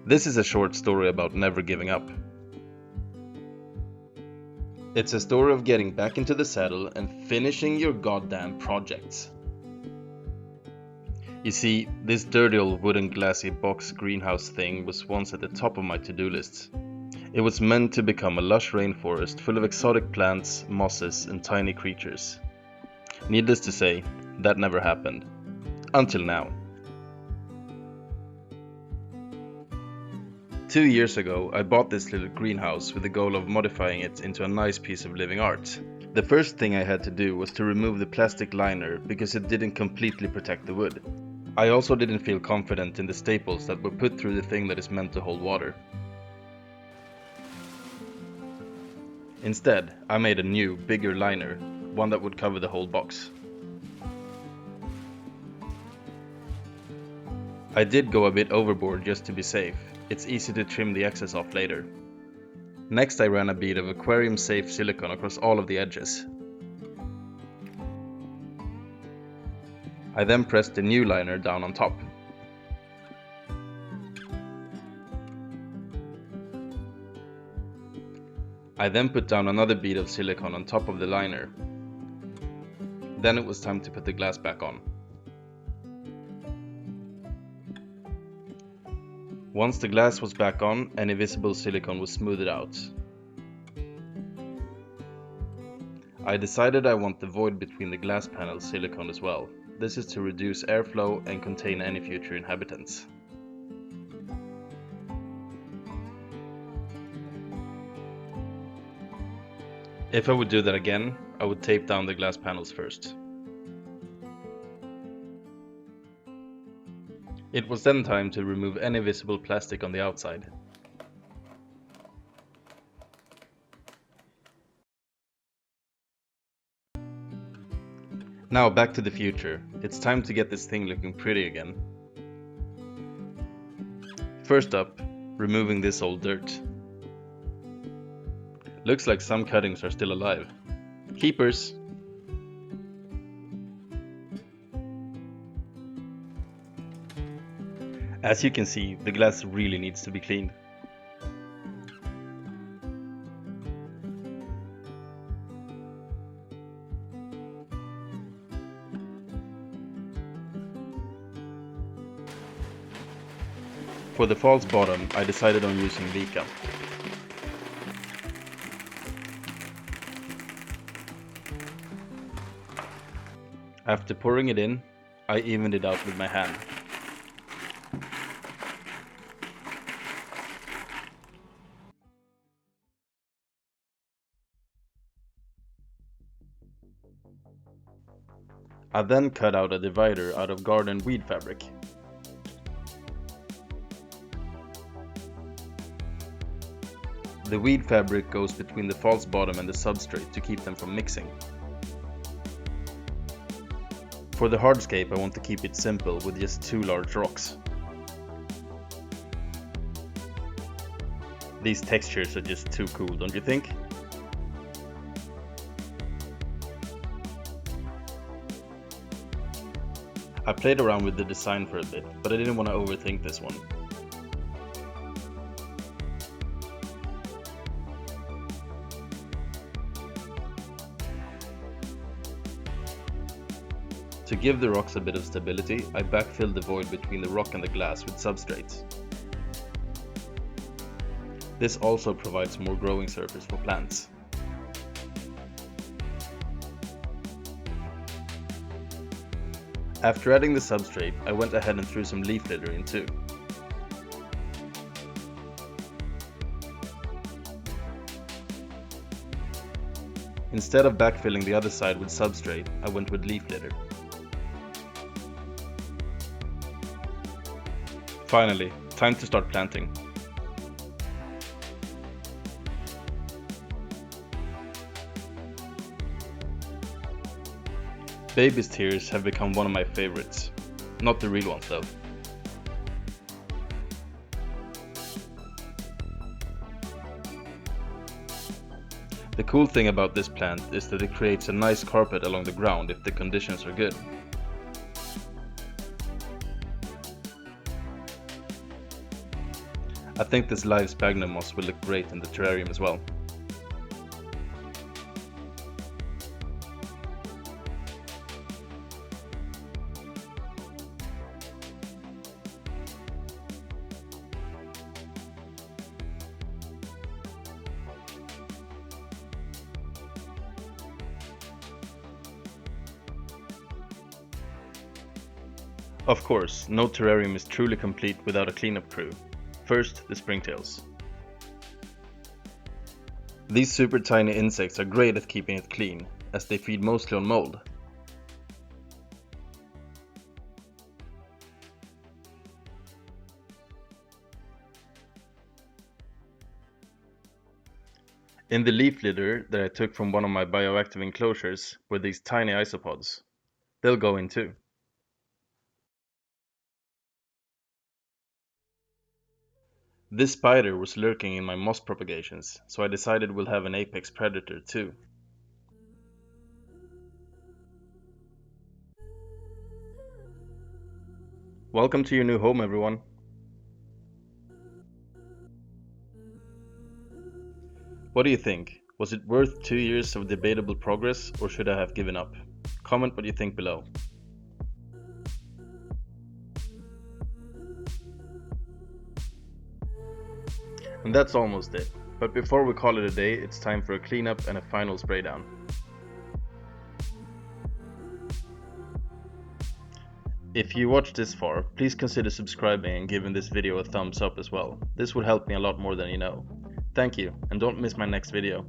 This is a short story about never giving up. It's a story of getting back into the saddle and finishing your goddamn projects. You see, this dirty old wooden glassy box greenhouse thing was once at the top of my to-do list. It was meant to become a lush rainforest full of exotic plants, mosses, and tiny creatures. Needless to say, that never happened. Until now. 2 years ago, I bought this little greenhouse with the goal of modifying it into a nice piece of living art. The first thing I had to do was to remove the plastic liner because it didn't completely protect the wood. I also didn't feel confident in the staples that were put through the thing that is meant to hold water. Instead, I made a new, bigger liner, one that would cover the whole box. I did go a bit overboard just to be safe. It's easy to trim the excess off later. Next I ran a bead of aquarium safe silicone across all of the edges. I then pressed the new liner down on top. I then put down another bead of silicone on top of the liner. Then it was time to put the glass back on. Once the glass was back on, any visible silicone was smoothed out. I decided I want the void between the glass panels silicone as well. This is to reduce airflow and contain any future inhabitants. If I would do that again, I would tape down the glass panels first. It was then time to remove any visible plastic on the outside. Now back to the future. It's time to get this thing looking pretty again. First up, removing this old dirt. Looks like some cuttings are still alive. Keepers! As you can see, the glass really needs to be cleaned. For the false bottom, I decided on using mica. After pouring it in, I evened it out with my hand. I then cut out a divider out of garden weed fabric. The weed fabric goes between the false bottom and the substrate to keep them from mixing. For the hardscape, I want to keep it simple with just 2 large rocks. These textures are just too cool, don't you think? I played around with the design for a bit, but I didn't want to overthink this one. To give the rocks a bit of stability, I backfilled the void between the rock and the glass with substrates. This also provides more growing surface for plants. After adding the substrate, I went ahead and threw some leaf litter in too. Instead of backfilling the other side with substrate, I went with leaf litter. Finally, time to start planting. Baby's tears have become one of my favorites. Not the real ones though. The cool thing about this plant is that it creates a nice carpet along the ground if the conditions are good. I think this live sphagnum moss will look great in the terrarium as well. Of course, no terrarium is truly complete without a cleanup crew. First, the springtails. These super tiny insects are great at keeping it clean, as they feed mostly on mold. In the leaf litter that I took from one of my bioactive enclosures were these tiny isopods. They'll go in too. This spider was lurking in my moss propagations, so I decided we'll have an apex predator too. Welcome to your new home, everyone. What do you think? Was it worth 2 years of debatable progress, or should I have given up? Comment what you think below. And that's almost it. But before we call it a day, it's time for a cleanup and a final spray down. If you watched this far, please consider subscribing and giving this video a thumbs up as well. This would help me a lot more than you know. Thank you, and don't miss my next video.